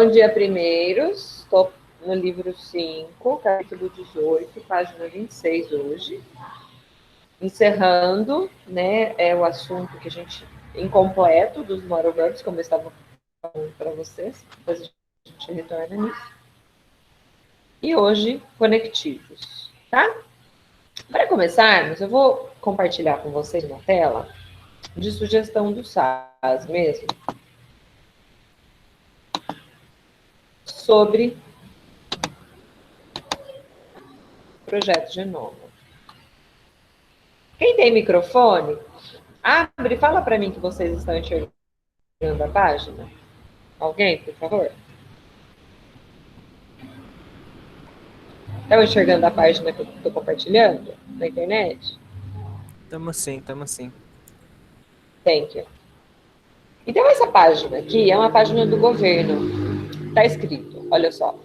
Bom dia, primeiros. Estou no livro 5, capítulo 18, página 26 hoje. Encerrando, né, o assunto que a gente, incompleto dos moral verbs, como eu estava falando para vocês. Depois a gente retorna nisso. E hoje, conectivos, tá? Para começarmos, eu vou compartilhar com vocês uma tela de sugestão do SAS mesmo, sobre projeto Genoma. Quem tem microfone, abre, fala para mim que vocês estão enxergando a página. Alguém, por favor? Estão enxergando a página que eu estou compartilhando na internet? Tamo sim. Thank you. Então, essa página aqui é uma página do governo. Está escrito, olha só.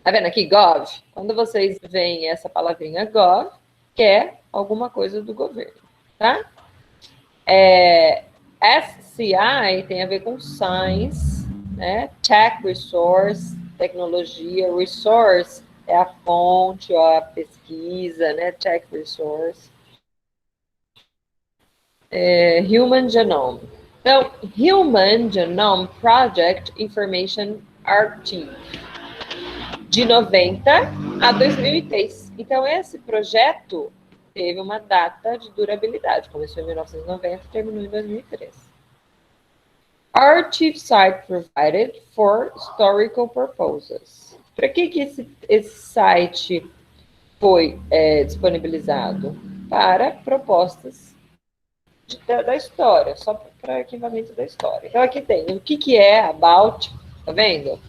Tá vendo aqui, gov? Quando vocês veem essa palavrinha gov, que é alguma coisa do governo, tá? SCI tem a ver com science, né? Tech, resource, tecnologia. Resource é a fonte, ó, a pesquisa, né? Tech, resource. Human Genome. Então, Human Genome Project Information Archive, de 90 a 2003. Então, esse projeto teve uma data de durabilidade. Começou em 1990 e terminou em 2003. Archive site provided for historical purposes. Para que esse site foi disponibilizado? Para propostas da história, só para arquivamento da história. Então, aqui tem o que é about, tá vendo?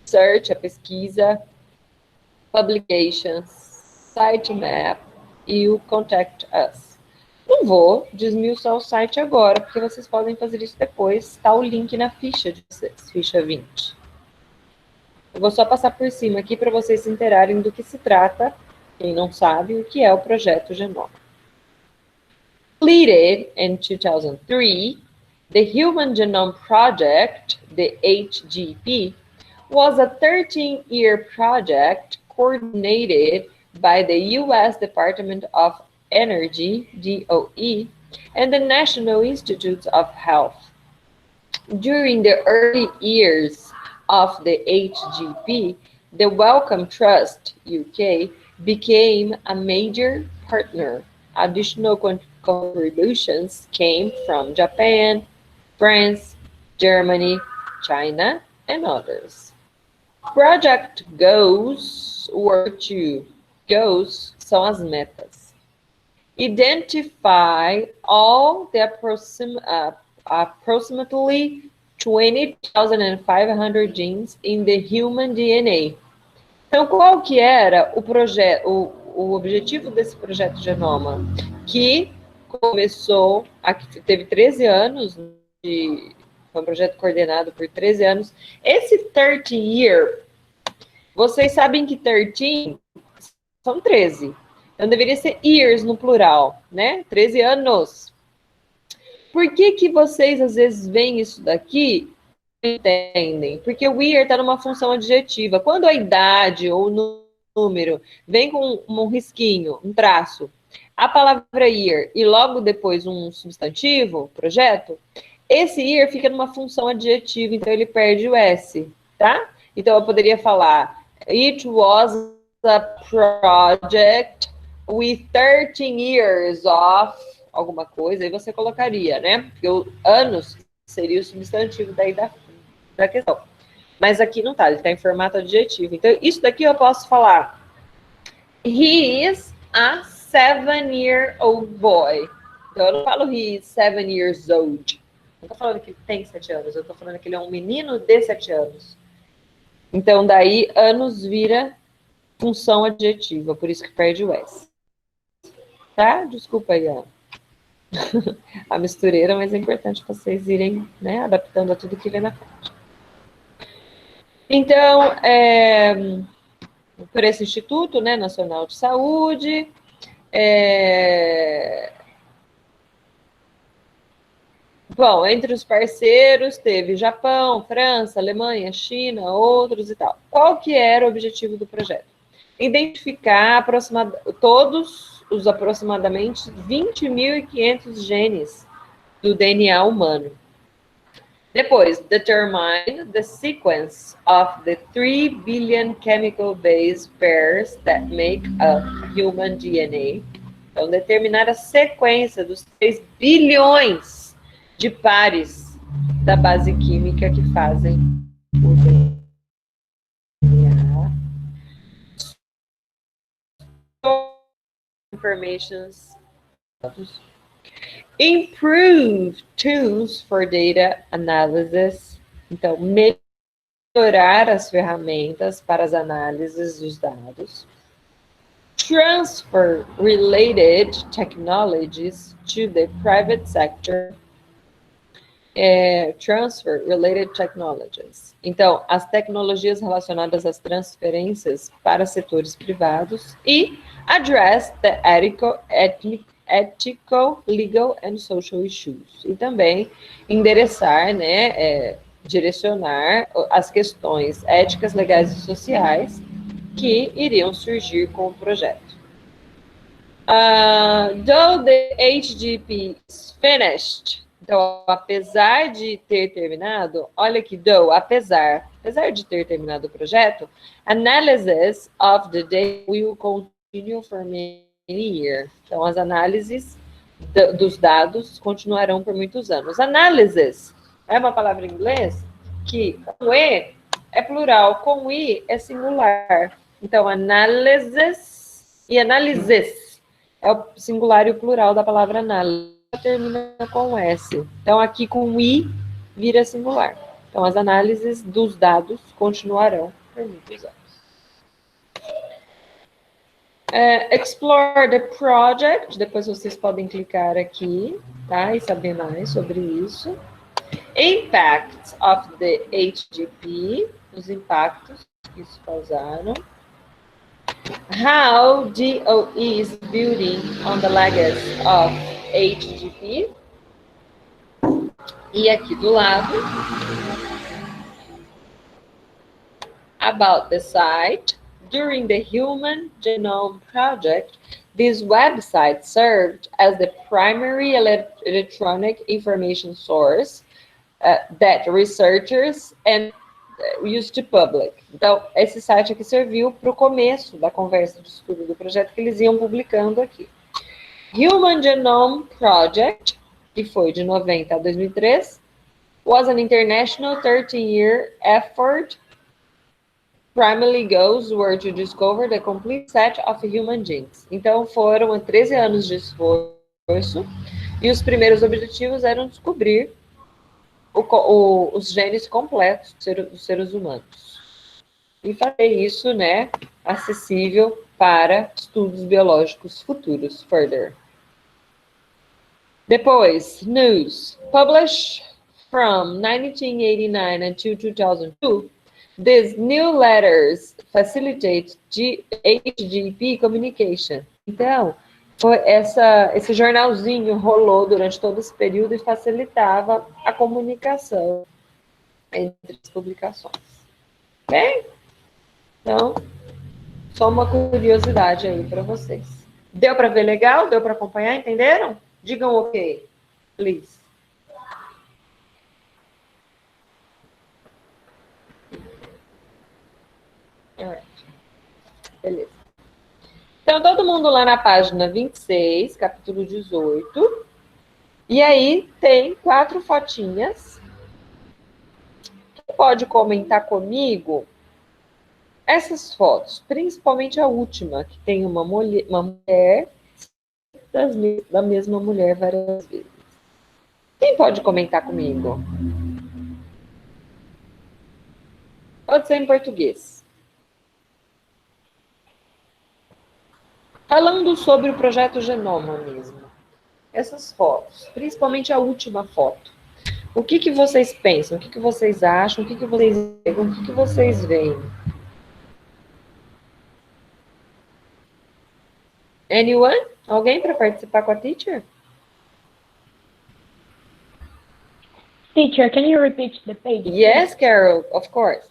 Search, a pesquisa, publications, sitemap e o contact us. Não vou desmiuçar o site agora, porque vocês podem fazer isso depois. Está o link na ficha de vocês, ficha 20. Eu vou só passar por cima aqui para vocês se interarem do que se trata, quem não sabe, o que é o projeto Genoma. Completed in 2003, the Human Genome Project, the HGP, was a 13-year project coordinated by the U.S. Department of Energy, DOE, and the National Institutes of Health. During the early years of the HGP, the Wellcome Trust, UK, became a major partner. Additional contributions came from Japan, France, Germany, China, and others. Project goals goals são as metas. Identify all the approximately 20,500 genes in the human DNA. Então, qual que era o objetivo desse projeto Genoma? Que começou, teve 13 anos, foi um projeto coordenado por 13 anos. Esse 13 year, vocês sabem que 13 são 13. Então, deveria ser years no plural, né? 13 anos. Por que vocês, às vezes, veem isso daqui e entendem? Porque o year está numa função adjetiva. Quando a idade ou o número vem com um risquinho, um traço, a palavra year e logo depois um substantivo, projeto, esse year fica numa função adjetiva, então ele perde o S, tá? Então eu poderia falar, it was a project with 13 years of alguma coisa, aí você colocaria, né? Porque o anos seria o substantivo daí da questão. Mas aqui não tá, ele tá em formato adjetivo. Então, isso daqui eu posso falar. He is a 7-year-old boy. Então, eu não falo he is 7 years old. Não tô falando que ele tem 7 anos, eu tô falando que ele é um menino de 7 anos. Então, daí, anos vira função adjetiva, por isso que perde o S. Tá? Desculpa aí, a mistureira, mas é importante vocês irem, né, adaptando a tudo que vem na frente. Então, por esse Instituto, né, Nacional de Saúde, Bom, entre os parceiros teve Japão, França, Alemanha, China, outros e tal. Qual que era o objetivo do projeto? Identificar todos os aproximadamente 20.500 genes do DNA humano. Depois, determine the sequence of the 3 billion chemical base pairs that make up human DNA. Então, determinar a sequência dos 3 bilhões de pares da base química que fazem o DNA. Informations. Improve tools for data analysis. Então, melhorar as ferramentas para as análises dos dados. Transfer related technologies to the private sector. Transfer related technologies. Então, as tecnologias relacionadas às transferências para setores privados e address the ethical, legal and social issues. E também endereçar, né, direcionar as questões éticas, legais e sociais que iriam surgir com o projeto. Though the HGP is finished, então, apesar de ter terminado, olha aqui, apesar de ter terminado o projeto, analysis of the data will continue for many years. Então, as análises dos dados continuarão por muitos anos. Analysis é uma palavra em inglês que com E é plural, com I é singular. Então, analysis e analysis é o singular e o plural da palavra análise. Termina com S. Então, aqui com I vira singular. Então, as análises dos dados continuarão por muitos anos. Explore the project. Depois vocês podem clicar aqui, tá? E saber mais sobre isso. Impacts of the HGP. Os impactos que isso causaram. How DOE is building on the legacy of HGP. E aqui do lado, about the site. During the Human Genome Project, this website served as the primary electronic information source that researchers and used to public. Então, esse site aqui serviu para o começo da conversa de estudo do projeto que eles iam publicando aqui. Human Genome Project, que foi de 90 a 2003, was an international 13-year effort. Primary goals were to discover the complete set of human genes. Então, foram 13 anos de esforço, e os primeiros objetivos eram descobrir os genes completos dos seres humanos. E fazer isso, né, acessível para estudos biológicos futuros, further. Depois, news. Published from 1989 until 2002, these new letters facilitate HGP communication. Então, esse jornalzinho rolou durante todo esse período e facilitava a comunicação entre as publicações. Ok? Então, só uma curiosidade aí para vocês. Deu para ver legal? Deu para acompanhar? Entenderam? Digam ok, please. Beleza. Então, todo mundo lá na página 26, capítulo 18. E aí tem 4 fotinhas. Quem pode comentar comigo essas fotos? Principalmente a última, que tem uma mulher da mesma mulher várias vezes. Quem pode comentar comigo? Pode ser em português. Falando sobre o projeto Genoma mesmo. Essas fotos, principalmente a última foto. O que vocês pensam? O que vocês acham? O que vocês pegam? O que vocês veem? Anyone? Alguém para participar com a teacher? Teacher, can you repeat the page? Yes, Carol, of course.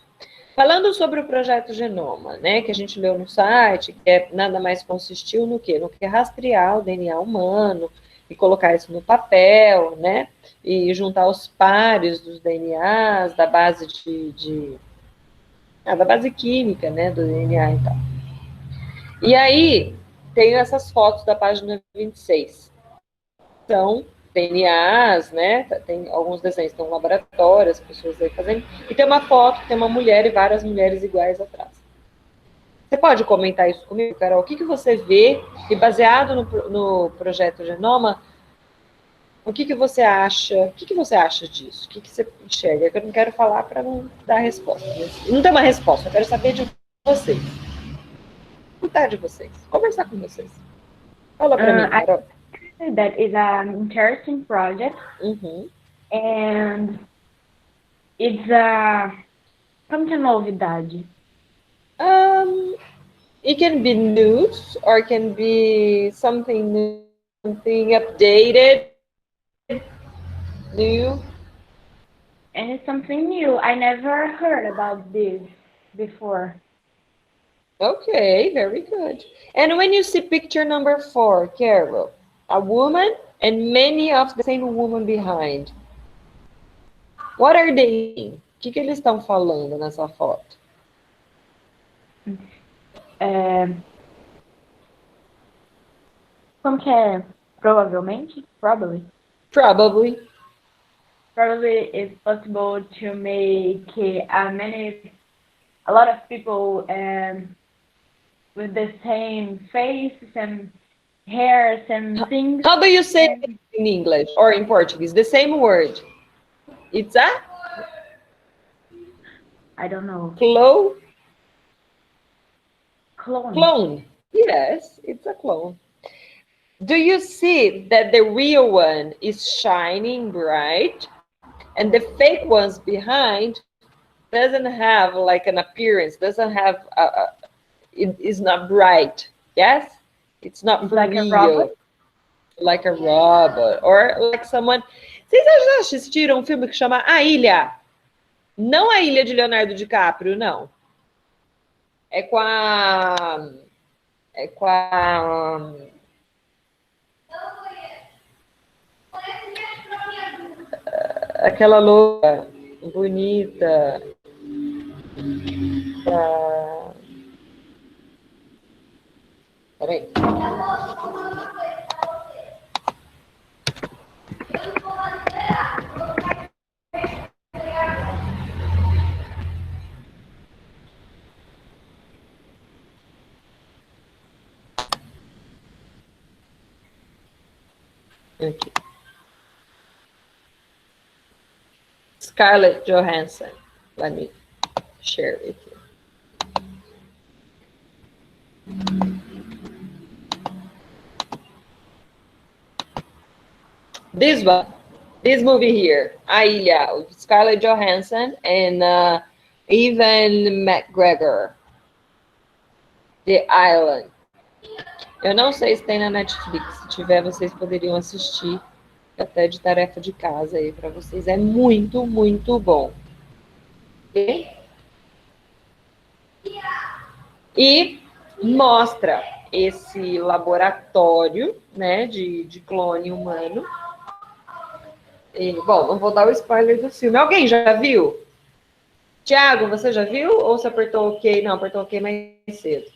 Falando sobre o projeto Genoma, né, que a gente leu no site, que nada mais consistiu no quê? No que rastrear o DNA humano e colocar isso no papel, né, e juntar os pares dos DNAs, da base da base química, né, do DNA e tal. E aí, tem essas fotos da página 26. São DNAs, né? Tem alguns desenhos, tem um laboratório, as pessoas aí fazendo. E tem uma foto, tem uma mulher e várias mulheres iguais atrás. Você pode comentar isso comigo, Carol? O que você vê? E baseado no projeto Genoma, o que você acha? O que você acha disso? O que você enxerga? Eu não quero falar para não dar resposta. Não tem uma resposta, eu quero saber de vocês. Escutar de vocês. Conversar com vocês. Fala para mim, Carol. That is an interesting project, and it's como que é novidade? It can be news or can be something new, something updated, new. And it's something new. I never heard about this before. Okay, very good. And when you see picture number 4, Carol, a woman and many of the same woman behind. What are they saying? O que eles estão falando nessa foto? Como que é? Provavelmente? Probably. Probably. Probably it's possible to make a lot of people with the same face, some hair, some things. How do you say it in English or in Portuguese? The same word. It's a? I don't know. Clone? Clone. Clone. Yes, it's a clone. Do you see that the real one is shining bright and the fake ones behind doesn't have like an appearance, doesn't have it is not bright. Yes? It's not like real. A robot? Like a robot or like someone. Vocês já assistiram um filme que chama A Ilha? Não A Ilha de Leonardo DiCaprio, não. É com a aquela louca bonita. Peraí. Aqui. Scarlett Johansson. Let me share with you. This one, this movie here, A Ilha, with Scarlett Johansson and Ewan McGregor. The Island. Eu não sei se tem na Netflix. Se tiver, vocês poderiam assistir até de tarefa de casa aí para vocês. É muito, muito bom. E mostra esse laboratório, né, de clone humano. E, bom, não vou dar o spoiler do filme. Alguém já viu? Tiago, você já viu? Ou você apertou OK? Não, apertou OK mais cedo.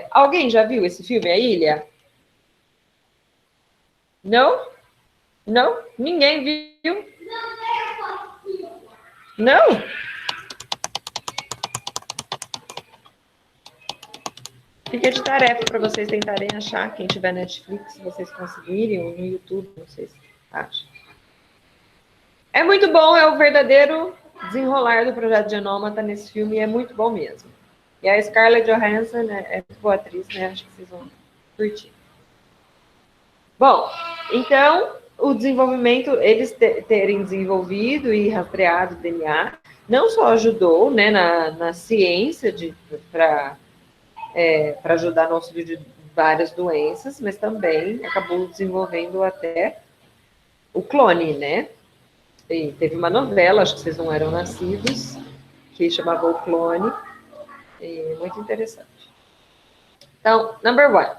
Alguém já viu esse filme, A Ilha? Não? Não? Ninguém viu? Não? Fica de tarefa para vocês tentarem achar. Quem tiver Netflix, se vocês conseguirem, ou no YouTube, não sei se acha. É muito bom, é o verdadeiro desenrolar do projeto Genoma, tá nesse filme, e é muito bom mesmo. E a Scarlett Johansson é muito boa atriz, né? Acho que vocês vão curtir. Bom, então, o desenvolvimento, eles terem desenvolvido e rastreado o DNA, não só ajudou, né, na ciência para ajudar no auxílio de várias doenças, mas também acabou desenvolvendo até o clone, né? E teve uma novela, acho que vocês não eram nascidos, que chamava O Clone. E muito interessante. Então, number 1.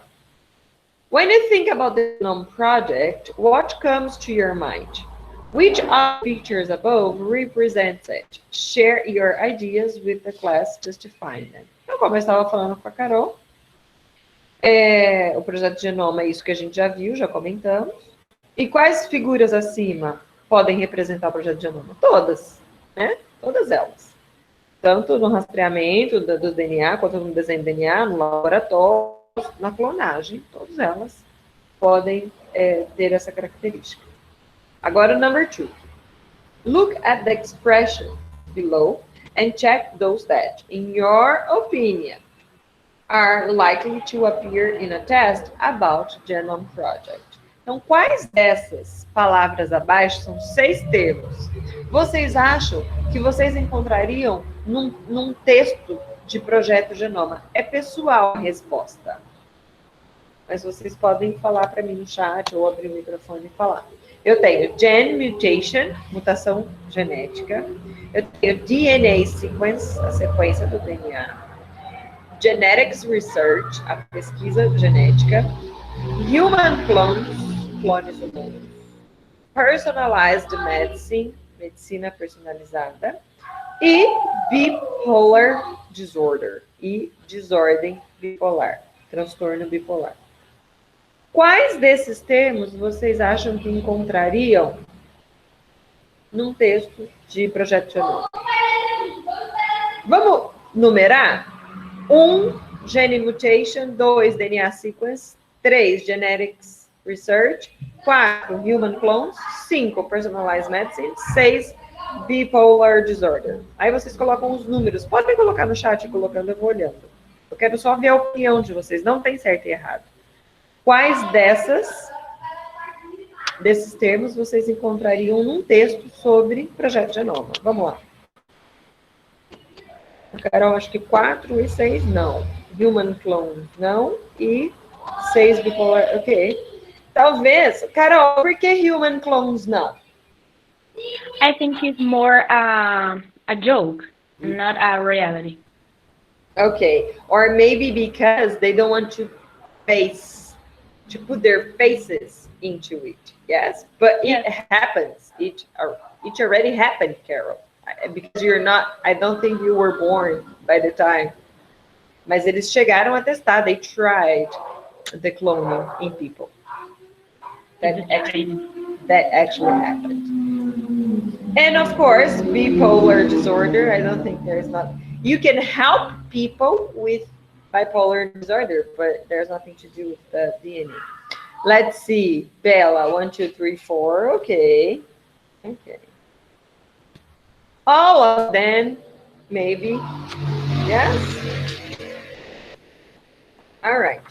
When you think about the Genome Project, what comes to your mind? Which of the features above represents it? Share your ideas with the class justifying them. Então, como eu estava falando com a Carol, o projeto Genoma é isso que a gente já viu, já comentamos. E quais figuras acima podem representar o projeto Genoma? Todas, né? Todas elas. Tanto no rastreamento do DNA, quanto no desenho do DNA, no laboratório, na clonagem, todas elas podem ter essa característica. Agora, number 2. Look at the expression below and check those that, in your opinion, are likely to appear in a test about Genome Project. Então, quais dessas palavras abaixo, são 6 termos, vocês acham que vocês encontrariam num texto de projeto Genoma? É pessoal a resposta. Mas vocês podem falar para mim no chat ou abrir o microfone e falar. Eu tenho Gen Mutation, mutação genética. Eu tenho DNA Sequence, a sequência do DNA. Genetics Research, a pesquisa genética. Human Clones, clones humanos. Personalized Medicine, medicina personalizada. E Bipolar Disorder, e desordem bipolar, transtorno bipolar. Quais desses termos vocês acham que encontrariam num texto de projeto Genoma? Vamos numerar? 1, Gene Mutation. 2, DNA Sequence. 3, Genetics Research. 4, Human Clones. 5, Personalized Medicine. 6, Bipolar Disorder. Aí vocês colocam os números. Podem colocar no chat colocando, eu vou olhando. Eu quero só ver a opinião de vocês. Não tem certo e errado. Quais desses termos vocês encontrariam num texto sobre projeto Genoma? Vamos lá. Carol, acho que 4 e 6 não. Human Clones não. E 6 Bipolar, ok. Talvez, Carol, por que Human Clones não? I think it's more a joke, not a reality. Okay, or maybe because they don't want to put their faces into it. Yes, but it happens. It already happened, Carol. Because you're not, I don't think you were born by the time. Mas eles chegaram a testar. They tried the cloning in people. That actually happened. And of course, bipolar disorder, I don't think there's not. You can help people with bipolar disorder, but there's nothing to do with the DNA. Let's see. Bella, 1, 2, 3, 4. Okay. Okay. All of them, maybe. Yes? All right.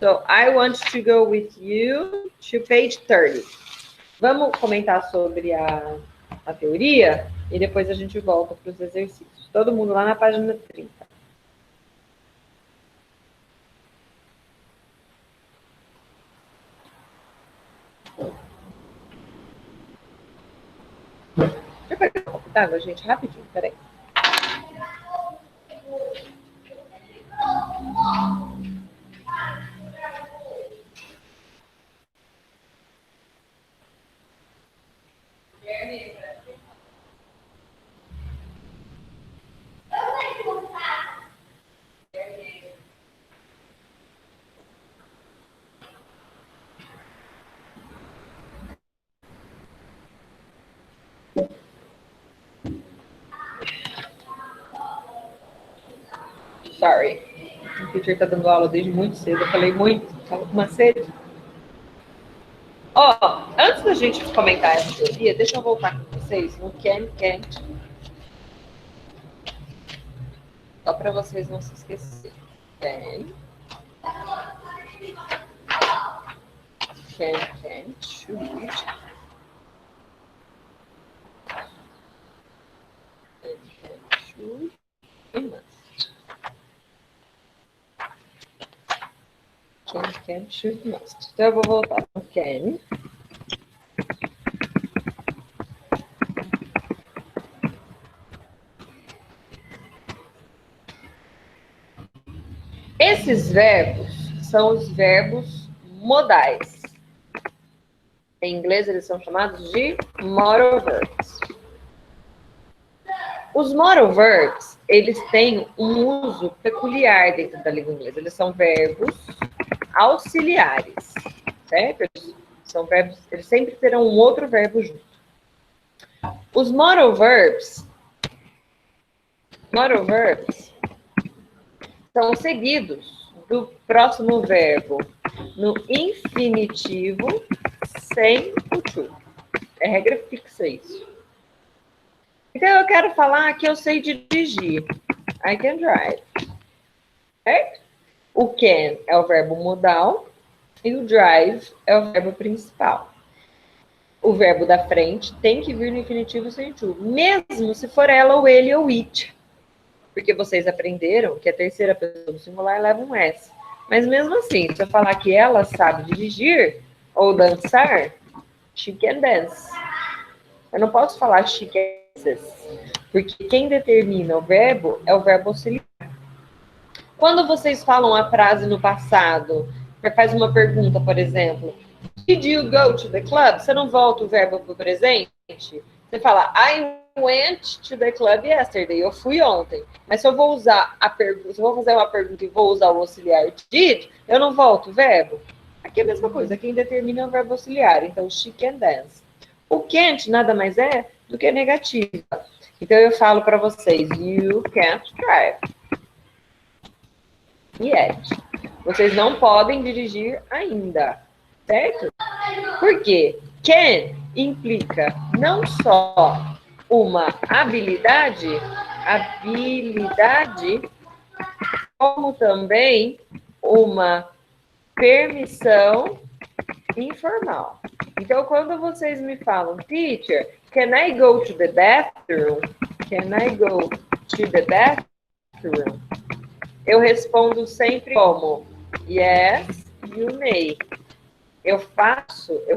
So I want to go with you to page 30. Vamos comentar sobre a teoria e depois a gente volta para os exercícios. Todo mundo lá na página 30. Deixa eu pegar um pouco d'água, gente, rapidinho, peraí. Sorry. O teacher está dando aula desde muito cedo. Eu falei muito, estava com uma sede. Ó, antes da gente comentar essa teoria, deixa eu voltar com vocês no can, can't. Só para vocês não se esquecerem. Can, can't, should. Should e must. Can, should, must. Então, eu vou voltar no can. Esses verbos são os verbos modais. Em inglês, eles são chamados de modal verbs. Os modal verbs, eles têm um uso peculiar dentro da língua inglesa. Eles são verbos auxiliares, certo? São verbos, eles sempre terão um outro verbo junto. Os modal verbs são seguidos do próximo verbo no infinitivo sem o to. É regra fixa isso. Então, eu quero falar que eu sei dirigir. I can drive. Certo? O can é o verbo modal e o drive é o verbo principal. O verbo da frente tem que vir no infinitivo sem to, mesmo se for ela ou ele ou it. Porque vocês aprenderam que a terceira pessoa do singular leva um S. Mas mesmo assim, se eu falar que ela sabe dirigir ou dançar, she can dance. Eu não posso falar she can dance, porque quem determina o verbo é o verbo auxiliar. Quando vocês falam a frase no passado, faz uma pergunta, por exemplo, did you go to the club? Você não volta o verbo para o presente? Você fala, I went to the club yesterday. Eu fui ontem. Mas se eu vou usar a pergunta, se eu vou fazer uma pergunta e vou usar o auxiliar did, eu não volto o verbo? Aqui é a mesma coisa. Quem determina é o verbo auxiliar. Então, she can dance. O can't nada mais é do que negativa. Então, eu falo para vocês, you can't drive yet. Vocês não podem dirigir ainda, certo? Por quê? Can implica não só uma habilidade, como também uma permissão informal. Então, quando vocês me falam, teacher, can I go to the bathroom? Can I go to the bathroom? Eu respondo sempre como, yes, you may. Eu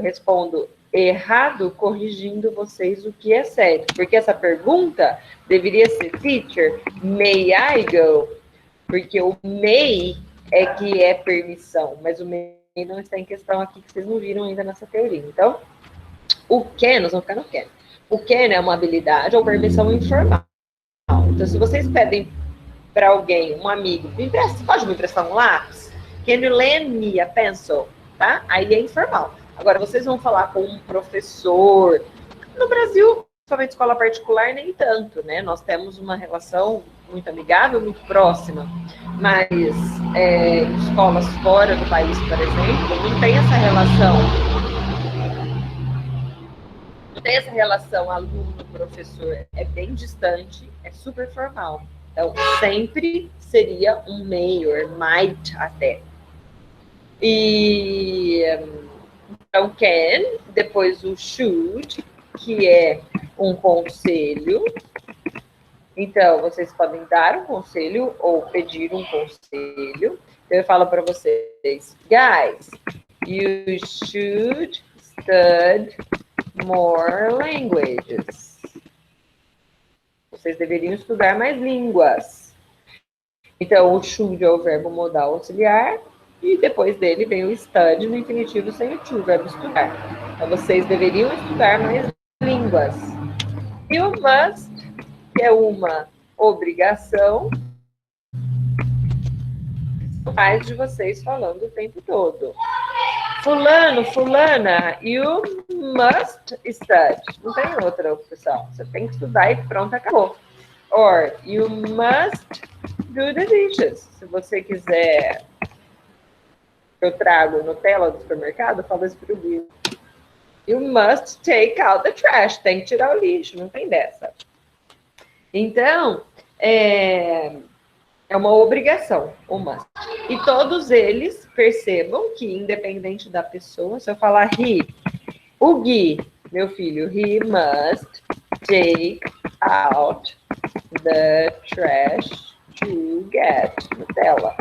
respondo errado, corrigindo vocês o que é certo. Porque essa pergunta deveria ser, teacher, may I go? Porque o may é que é permissão, mas o may não está em questão aqui, que vocês não viram ainda nessa teoria. Então, o can, nós vamos ficar no can. O can é uma habilidade ou permissão informal. Então, se vocês pedem para alguém, um amigo, pode me emprestar um lápis? Can you lend me a pencil? Tá? Aí é informal. Agora, vocês vão falar com um professor. No Brasil, principalmente escola particular, nem tanto, né? Nós temos uma relação muito amigável, muito próxima. Mas escolas fora do país, por exemplo, não tem essa relação. Não tem essa relação aluno-professor. É bem distante, é super formal. Então, sempre seria um may, or might até. E então, can, depois o should, que é um conselho. Então, vocês podem dar um conselho ou pedir um conselho. Então, eu falo para vocês, guys, you should study more languages. Vocês deveriam estudar mais línguas. Então, o should é o verbo modal auxiliar. E depois dele vem o study no infinitivo sem o to, o verbo estudar. Então, vocês deveriam estudar mais línguas. E o must, que é uma obrigação, faz de vocês falando o tempo todo. Fulano, fulana, you must study. Não tem outra opção. Você tem que estudar e pronto, acabou. Or, you must do the dishes. Se você quiser... Eu trago Nutella do supermercado, eu falo isso pro Bill. You must take out the trash. Tem que tirar o lixo, não tem dessa. Então, é uma obrigação, o must. E todos eles percebam que, independente da pessoa, se eu falar he, o Gui, meu filho, he must take out the trash to get Nutella.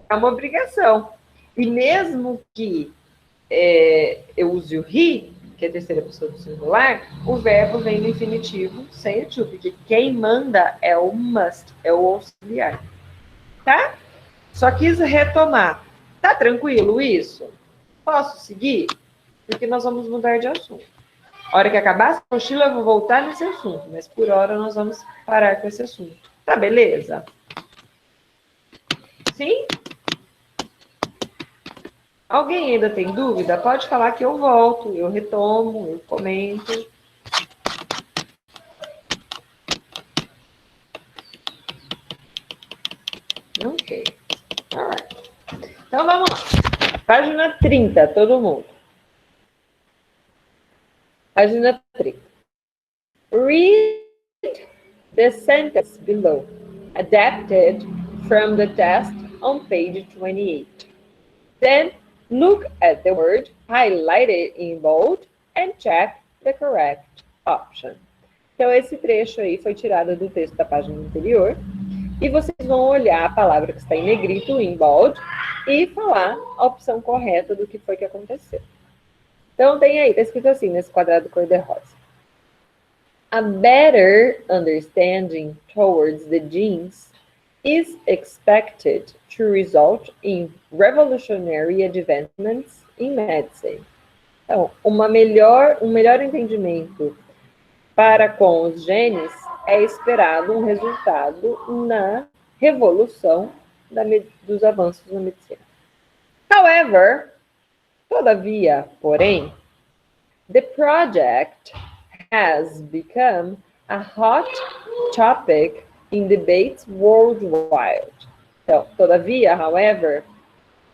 É uma obrigação. E mesmo que eu use o he, que é a terceira pessoa do singular, o verbo vem no infinitivo sem o to, porque quem manda é o must, é o auxiliar. Tá? Só quis retomar. Tá tranquilo isso? Posso seguir? Porque nós vamos mudar de assunto. A hora que acabar essa mochila, eu vou voltar nesse assunto, mas por hora nós vamos parar com esse assunto. Tá, beleza? Sim? Alguém ainda tem dúvida? Pode falar que eu volto, eu retomo, eu comento. Ok. Alright. Então vamos lá. Página 30, todo mundo. Página 30. Read the sentence below, adapted from the test on page 28. Then look at the word highlighted in bold and check the correct option. Então, esse trecho aí foi tirado do texto da página anterior. E vocês vão olhar a palavra que está em negrito, em bold, e falar a opção correta do que foi que aconteceu. Então, tem aí, está escrito assim, nesse quadrado cor-de-rosa. A better understanding towards the genes is expected to result in revolutionary advancements in medicine. Então, um melhor entendimento para com os genes é esperado um resultado na revolução dos avanços na medicina. However, todavia, porém, the project has become a hot topic in debates worldwide. Então, todavia, however,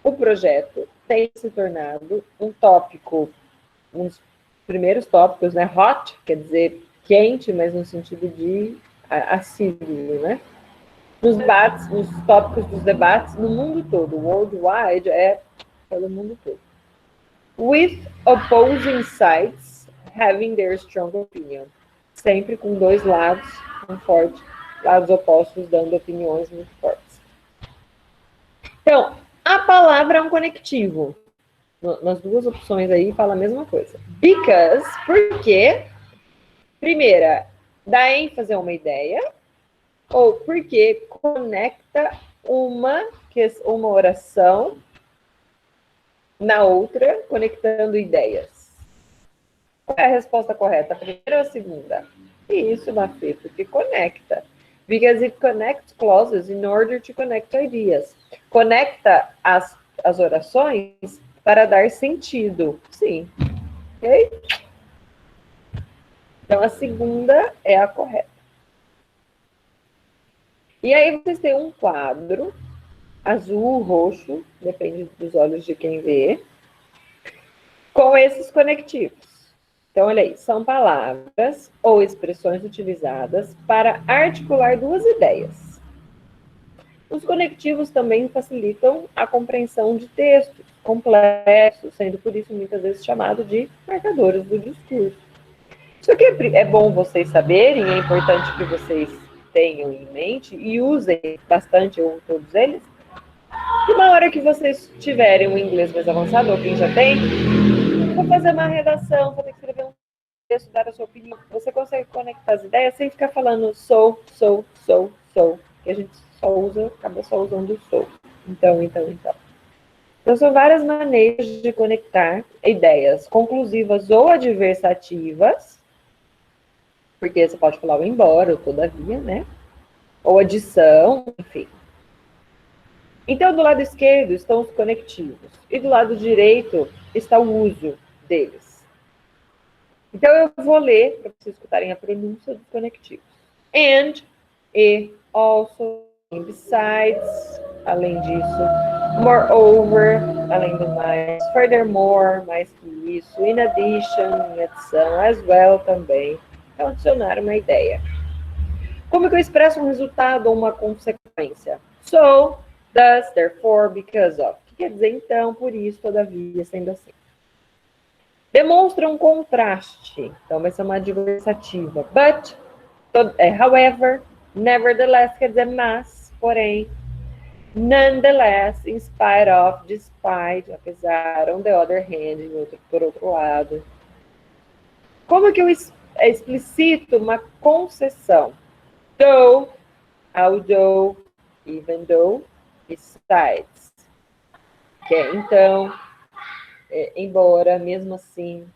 o projeto tem se tornado um tópico, um dos primeiros tópicos, né? Hot, quer dizer quente, mas no sentido de assíduo, né? Nos debates, nos tópicos dos debates no mundo todo. Worldwide é pelo mundo todo. With opposing sides having their strong opinion. Sempre com dois lados, lados opostos dando opiniões muito fortes. Então, a palavra é um conectivo. Nas duas opções aí fala a mesma coisa. Because, porque, primeira, dá ênfase a uma ideia, ou porque conecta uma oração na outra, conectando ideias. Qual é a resposta correta? A primeira ou a segunda? Isso, Mafê, porque conecta. Because it connects clauses in order to connect ideas. Conecta as orações para dar sentido. Sim. Ok? Então, a segunda é a correta. E aí, vocês têm um quadro azul, roxo, depende dos olhos de quem vê, com esses conectivos. Então, olha aí, são palavras ou expressões utilizadas para articular duas ideias. Os conectivos também facilitam a compreensão de textos complexos, sendo por isso muitas vezes chamado de marcadores do discurso. Isso aqui é bom vocês saberem, é importante que vocês tenham em mente e usem bastante, ou todos eles, e na hora que vocês tiverem um inglês mais avançado, ou quem já tem, for fazer uma redação, for ter que escrever um texto, dar a sua opinião, você consegue conectar as ideias sem ficar falando sou, que a gente acaba só usando o sou. Então. Então, são várias maneiras de conectar ideias conclusivas ou adversativas, porque você pode falar o embora, ou todavia, né? Ou adição, enfim. Então, do lado esquerdo estão os conectivos, e do lado direito está o uso deles. Então, eu vou ler, para vocês escutarem a pronúncia dos conectivos. And, e, also, besides, além disso, moreover, além do mais, furthermore, mais que isso, in addition, em adição, as well, também. Então, adicionar uma ideia. Como que eu expresso um resultado ou uma consequência? So, thus, therefore, because of. Que quer dizer, então, por isso, todavia, sendo assim. Demonstra um contraste. Então, vai ser uma adversativa. But, however, nevertheless, quer dizer mas, porém, nonetheless, in spite of, despite, apesar, on the other hand, por outro lado. Como que eu explicito uma concessão? Though, although, even though, besides. Então, embora, mesmo assim,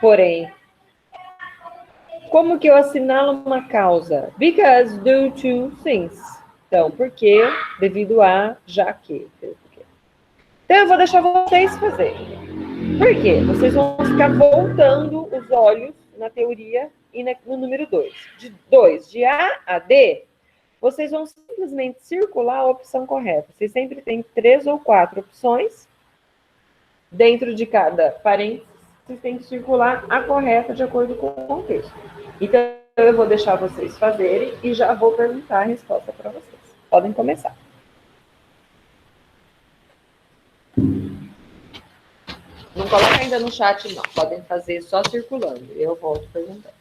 porém. Como que eu assinalo uma causa? Because, due to, things. Então, porque, devido a, já que. Então, eu vou deixar vocês fazerem. Por quê? Vocês vão ficar voltando os olhos na teoria e no número 2. De 2, de A a D, vocês vão simplesmente circular a opção correta. Vocês sempre têm 3 ou 4 opções. Dentro de cada parênteses, vocês têm que circular a correta de acordo com o contexto. Então, eu vou deixar vocês fazerem e já vou perguntar a resposta para vocês. Podem começar. Não coloca ainda no chat, não. Podem fazer só circulando. Eu volto perguntando.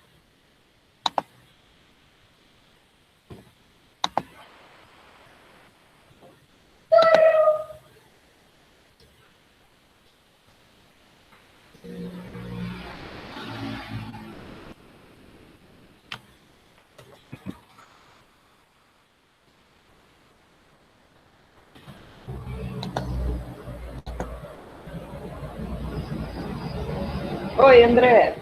Oi, André.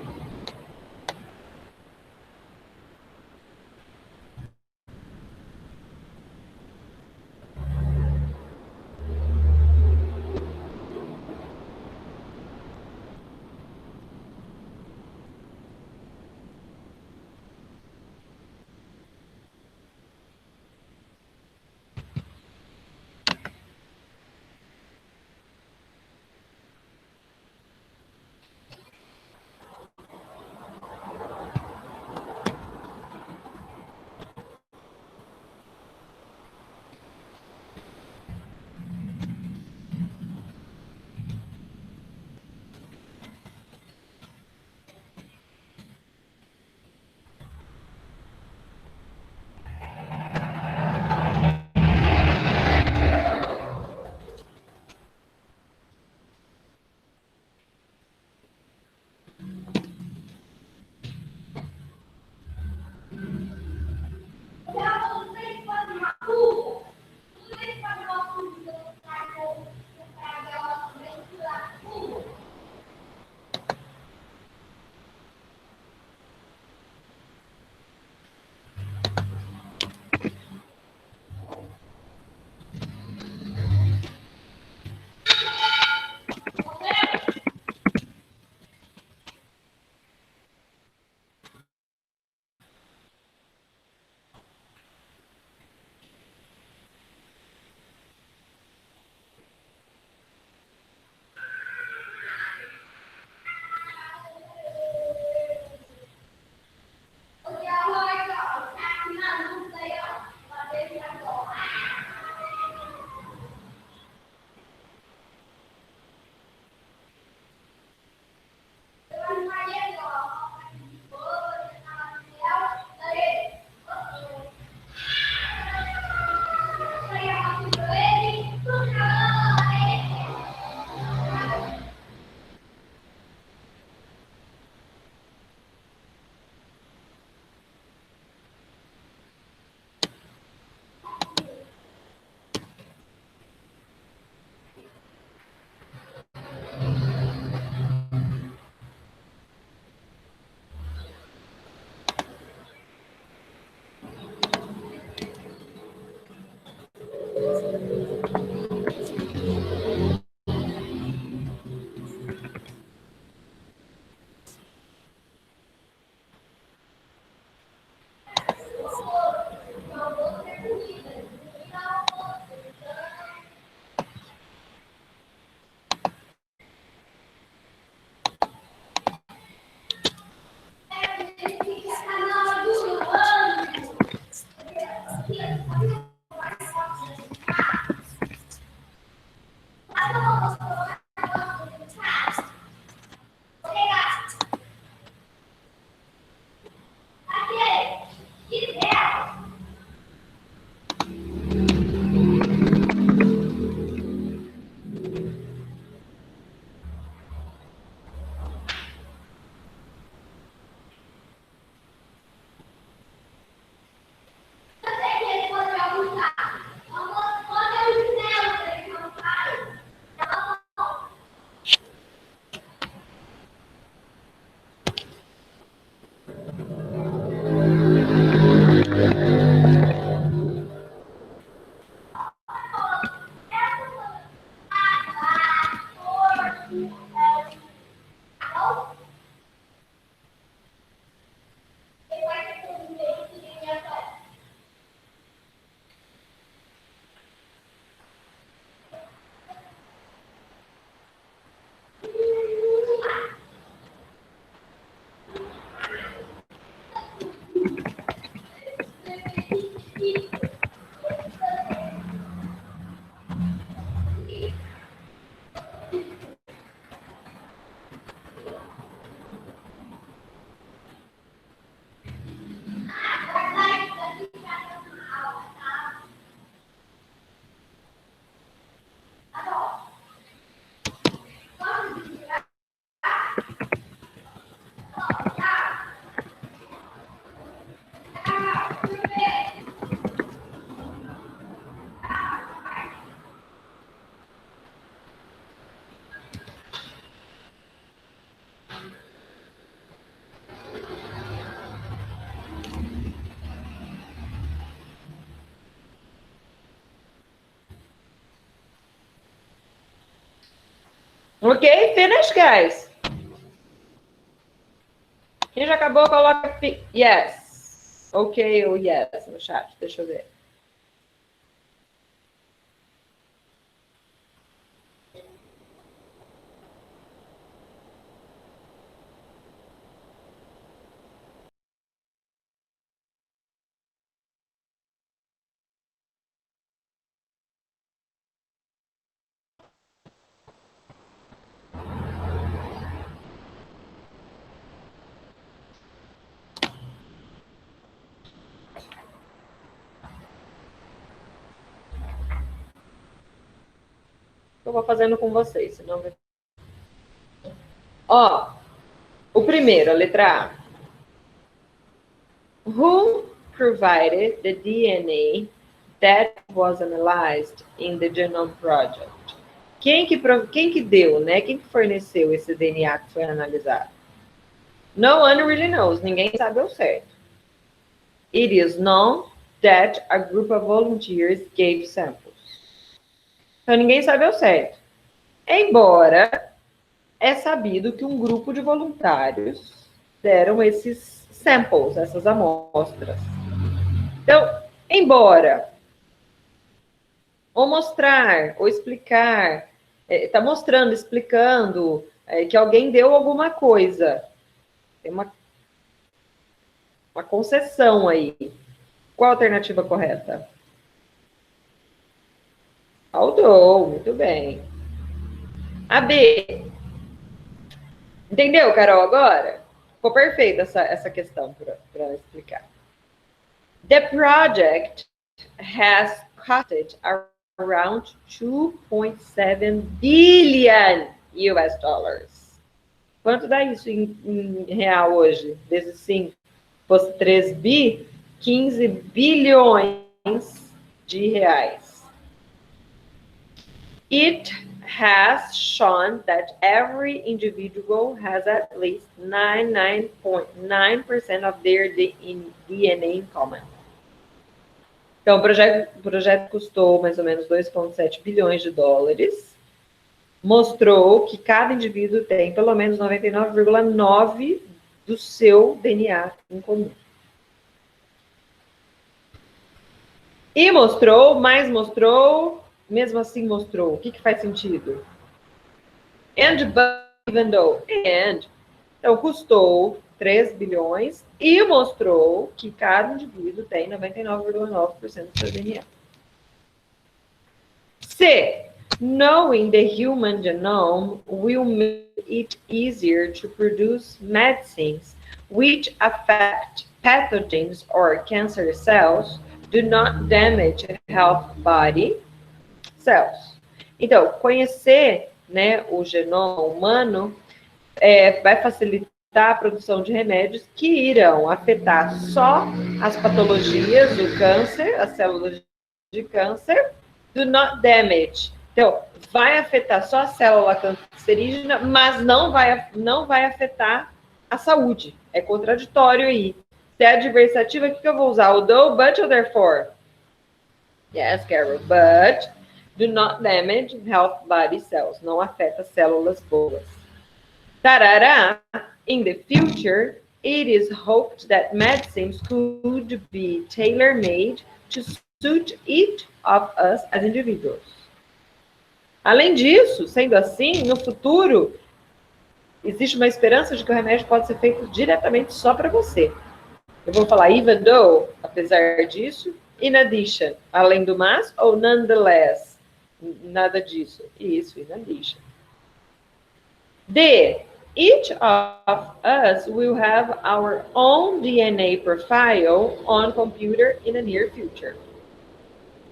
Ok? Finish, guys. Quem já acabou, coloca yes. Ok ou yes no chat. Deixa eu ver. Eu vou fazendo com vocês, senão vai... Ó, o primeiro, a letra A. Who provided the DNA that was analyzed in the Genome Project? Quem que deu, né? Quem que forneceu esse DNA que foi analisado? No one really knows. Ninguém sabe ao certo. It is known that a group of volunteers gave samples. Então, ninguém sabe ao certo. Embora é sabido que um grupo de voluntários deram esses samples, essas amostras. Então, embora ou mostrar, ou explicar, está mostrando, explicando que alguém deu alguma coisa. Tem uma concessão aí. Qual a alternativa correta? Although, muito bem. A B. Entendeu, Carol, agora? Ficou perfeita essa questão para explicar. The project has costed around 2.7 billion US dollars. Quanto dá isso em real hoje? Vezes 5. Se fosse 3 bi, 15 bilhões de reais. It has shown that every individual has at least 99.9% of their DNA in common. Então, o projeto custou mais ou menos 2,7 bilhões de dólares. Mostrou que cada indivíduo tem pelo menos 99,9% do seu DNA em comum. E mostrou, mesmo assim mostrou. O que faz sentido? And, but, even though, and. Então, custou 3 bilhões e mostrou que cada indivíduo tem 99,9% do seu DNA. C. Knowing the human genome will make it easier to produce medicines which affect pathogens or cancer cells, do not damage health body cells. Então, conhecer, né, o genoma humano vai facilitar a produção de remédios que irão afetar só as patologias, o câncer, as células de câncer, do not damage. Então, vai afetar só a célula cancerígena, mas não vai afetar a saúde. É contraditório aí. Se é adversativa, o que eu vou usar? O though, but ou therefore? Yes, Carol, but do not damage health body cells. Não afeta células boas. Tarará, in the future, it is hoped that medicines could be tailor-made to suit each of us as individuals. Além disso, sendo assim, no futuro, existe uma esperança de que o remédio pode ser feito diretamente só para você. Eu vou falar even though, apesar disso, in addition, além do mas, ou nonetheless, nada disso. Isso, in addition. D. Each of us will have our own DNA profile on computer in the near future.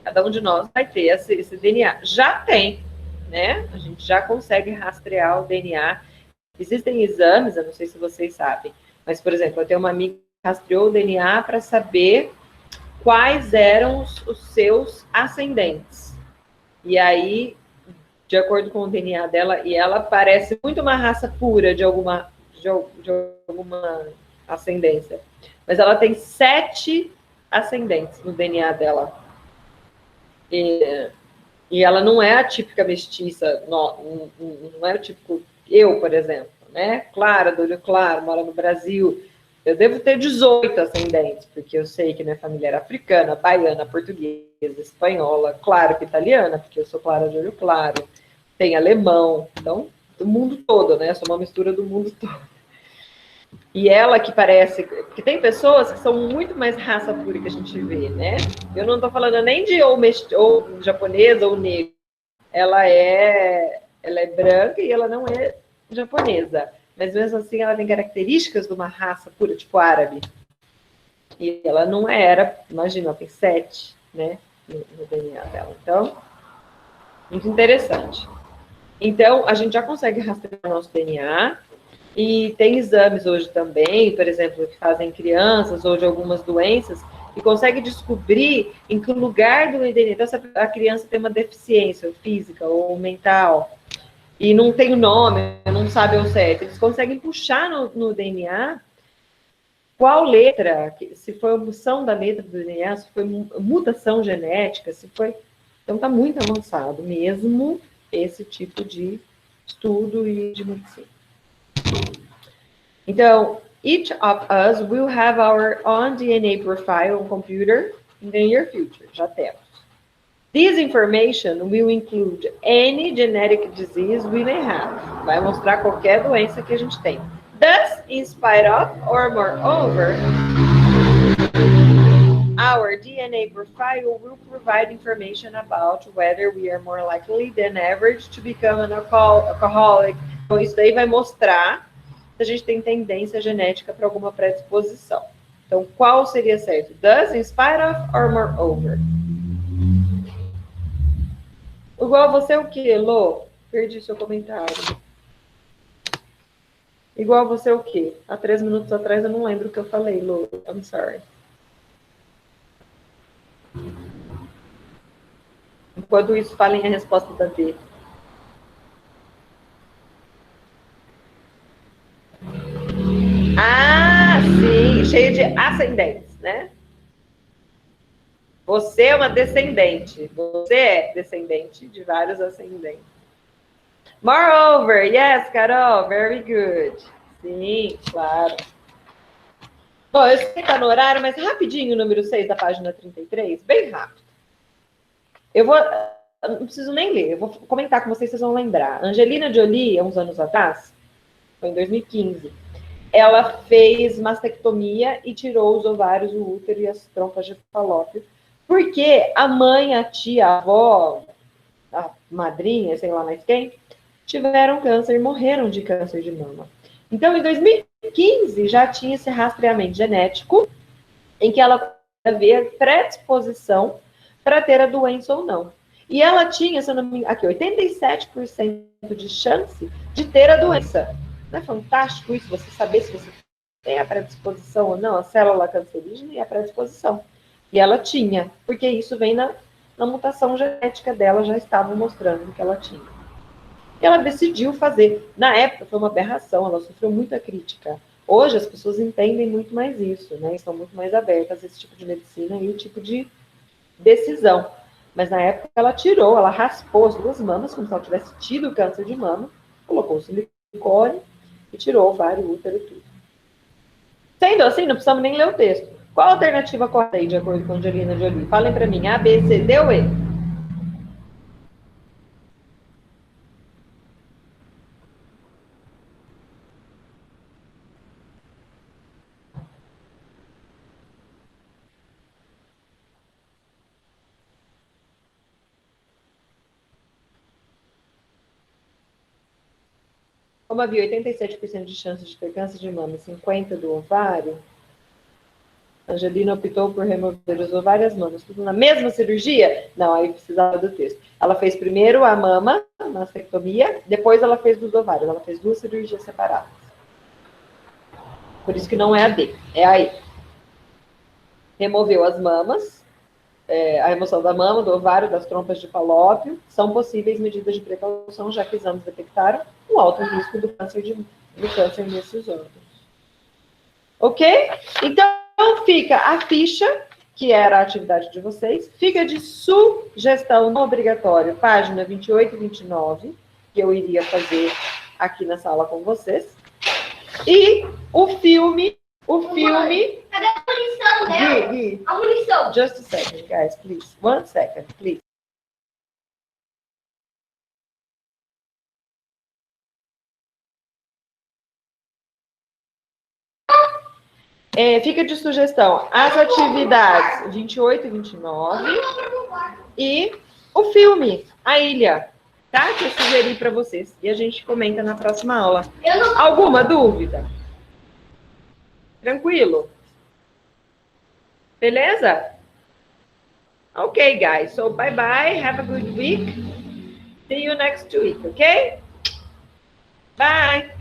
Cada um de nós vai ter esse DNA. Já tem, né? A gente já consegue rastrear o DNA. Existem exames, eu não sei se vocês sabem, mas, por exemplo, eu tenho uma amiga que rastreou o DNA para saber quais eram os seus ascendentes. E aí, de acordo com o DNA dela, e ela parece muito uma raça pura de alguma ascendência. Mas ela tem 7 ascendentes no DNA dela. E E ela não é a típica mestiça, não é o típico eu, por exemplo, né? Clara, do olho claro, mora no Brasil. Eu devo ter 18 ascendentes, porque eu sei que minha família era africana, baiana, portuguesa, espanhola, claro que italiana, porque eu sou clara de olho claro, tem alemão, então, do mundo todo, né? Eu sou uma mistura do mundo todo. E ela que parece... Porque tem pessoas que são muito mais raça pura que a gente vê, né? Eu não estou falando nem de ou japonesa ou negra. Ela é branca e ela não é japonesa. Mas mesmo assim ela tem características de uma raça pura, tipo árabe. E ela não era... Imagina, ela tem 7, né? No DNA dela. Então, muito interessante. Então, a gente já consegue rastrear o nosso DNA... E tem exames hoje também, por exemplo, que fazem crianças ou de algumas doenças, e consegue descobrir em que lugar do DNA, então, se a criança tem uma deficiência física ou mental, e não tem o nome, não sabe ao certo, eles conseguem puxar no DNA qual letra, se foi omissão da letra do DNA, se foi mutação genética, se foi... Então, está muito avançado mesmo esse tipo de estudo e de medicina. Então, each of us will have our own DNA profile on computer in the near future. Já temos. This information will include any genetic disease we may have. Vai mostrar qualquer doença que a gente tem. Thus, in spite of or moreover, our DNA profile will provide information about whether we are more likely than average to become an alcoholic. Então, isso daí vai mostrar se a gente tem tendência genética para alguma predisposição. Então, qual seria certo? Thus, in spite of, or moreover? Igual você o quê, Lô? Perdi seu comentário. Igual você o quê? Há 3 minutos atrás eu não lembro o que eu falei, Lô. I'm sorry. Enquanto isso, falem a resposta da D. Ah, sim, cheio de ascendentes, né? Você é uma descendente. Você é descendente de vários ascendentes. Moreover, yes, Carol, very good. Sim, claro. Bom, eu sei que está no horário, mas rapidinho o número 6 da página 33, bem rápido. Eu não preciso nem ler, eu vou comentar com vocês, vocês vão lembrar. Angelina Jolie, há uns anos atrás, foi em 2015, ela fez mastectomia e tirou os ovários, o útero e as trompas de falópio, porque a mãe, a tia, a avó, a madrinha, sei lá mais quem, tiveram câncer e morreram de câncer de mama. Então, em 2015, já tinha esse rastreamento genético, em que ela vê predisposição para ter a doença ou não. E ela tinha, se eu não me engano, aqui, 87% de chance de ter a doença. Não é fantástico isso, você saber se você tem a predisposição ou não, a célula cancerígena e a predisposição. E ela tinha, porque isso vem na mutação genética dela, já estava mostrando que ela tinha. E ela decidiu fazer. Na época foi uma aberração, ela sofreu muita crítica. Hoje as pessoas entendem muito mais isso, né? Estão muito mais abertas a esse tipo de medicina e o tipo de decisão. Mas na época ela tirou, ela raspou as 2 mamas, como se ela tivesse tido câncer de mama, colocou o silicone e tirou o ovário, o útero e tudo. Sendo assim, não precisamos nem ler o texto. Qual a alternativa correta, de acordo com Angelina Jolie? Falem para mim, A, B, C, D ou E? Como havia 87% de chance de ter câncer de mama e 50% do ovário, Angelina optou por remover os ovários e as mamas, tudo na mesma cirurgia? Não, aí precisava do texto. Ela fez primeiro a mama, mastectomia, depois ela fez dos ovários. Ela fez 2 cirurgias separadas. Por isso que não é a D, é a E. Removeu as mamas, a remoção da mama, do ovário, das trompas de falópio, são possíveis medidas de precaução, já que exames detectaram o alto risco do câncer nesses órgãos. Ok? Então, fica a ficha que era a atividade de vocês. Fica de sugestão não obrigatório, página 28 e 29, que eu iria fazer aqui na sala com vocês. E o filme... Cadê a munição dela? Gui, A munição. just a second, guys, please. 1 second, please. Fica de sugestão as atividades 28 e 29 e o filme, A Ilha, tá? Que eu sugeri para vocês. E a gente comenta na próxima aula. Alguma dúvida? Tranquilo? Beleza? Ok, guys. So, bye-bye. Have a good week. See you next week, ok? Bye.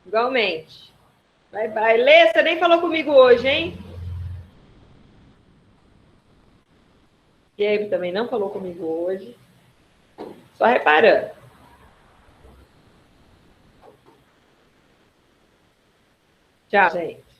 Igualmente. Bye, bye. Lê, você nem falou comigo hoje, hein? Gabe também não falou comigo hoje. Só reparando. Tchau, gente.